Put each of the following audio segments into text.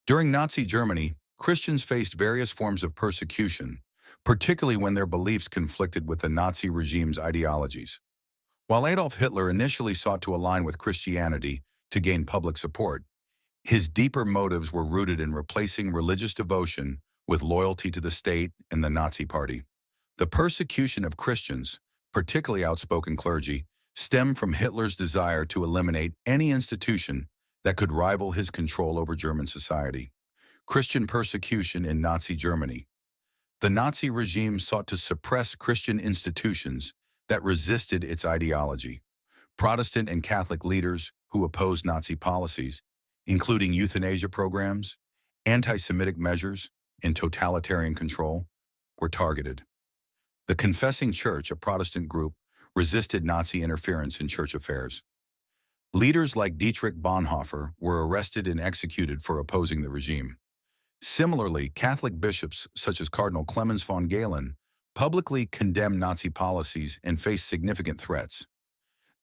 During Nazi Germany, Christians faced various forms of persecution, particularly when their beliefs conflicted with the Nazi regime's ideologies. While Adolf Hitler initially sought to align with Christianity to gain public support, his deeper motives were rooted in replacing religious devotion with loyalty to the state and the Nazi Party. The persecution of Christians, particularly outspoken clergy, stemmed from Hitler's desire to eliminate any institution that could rival his control over German society. Christian persecution in Nazi Germany. The Nazi regime sought to suppress Christian institutions that resisted its ideology. Protestant and Catholic leaders who opposed Nazi policies, including euthanasia programs, anti-Semitic measures, and totalitarian control, were targeted. The Confessing Church, a Protestant group, resisted Nazi interference in church affairs. Leaders like Dietrich Bonhoeffer were arrested and executed for opposing the regime. Similarly, Catholic bishops such as Cardinal Clemens von Galen publicly condemned Nazi policies and faced significant threats.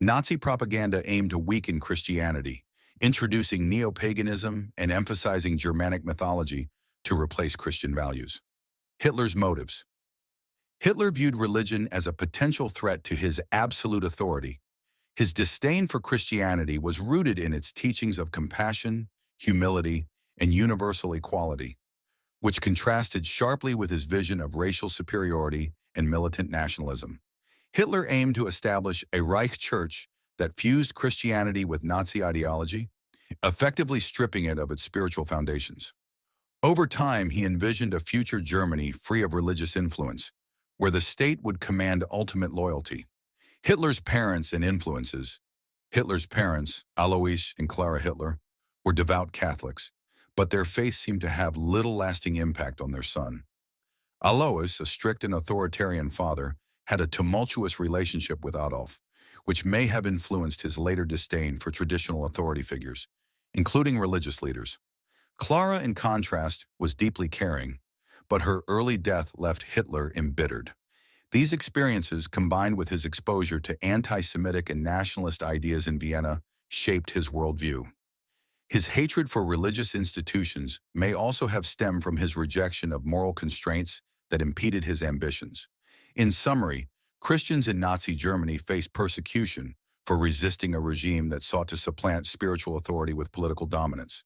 Nazi propaganda aimed to weaken Christianity, introducing neo-paganism and emphasizing Germanic mythology to replace Christian values. Hitler's motives. Hitler viewed religion as a potential threat to his absolute authority. His disdain for Christianity was rooted in its teachings of compassion, humility, and universal equality, which contrasted sharply with his vision of racial superiority and militant nationalism. Hitler aimed to establish a Reich Church that fused Christianity with Nazi ideology, effectively stripping it of its spiritual foundations. Over time, he envisioned a future Germany free of religious influence, where the state would command ultimate loyalty. Hitler's parents and influences. Hitler's parents, Alois and Clara Hitler, were devout Catholics, but their faith seemed to have little lasting impact on their son. Alois, a strict and authoritarian father, had a tumultuous relationship with Adolf, which may have influenced his later disdain for traditional authority figures, including religious leaders. Clara, in contrast, was deeply caring, but her early death left Hitler embittered. These experiences, combined with his exposure to anti-Semitic and nationalist ideas in Vienna, shaped his worldview. His hatred for religious institutions may also have stemmed from his rejection of moral constraints that impeded his ambitions. In summary, Christians in Nazi Germany faced persecution for resisting a regime that sought to supplant spiritual authority with political dominance.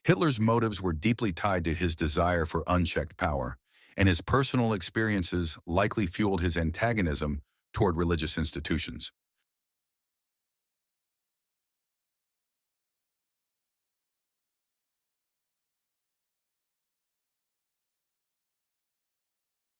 Hitler's motives were deeply tied to his desire for unchecked power, and his personal experiences likely fueled his antagonism toward religious institutions.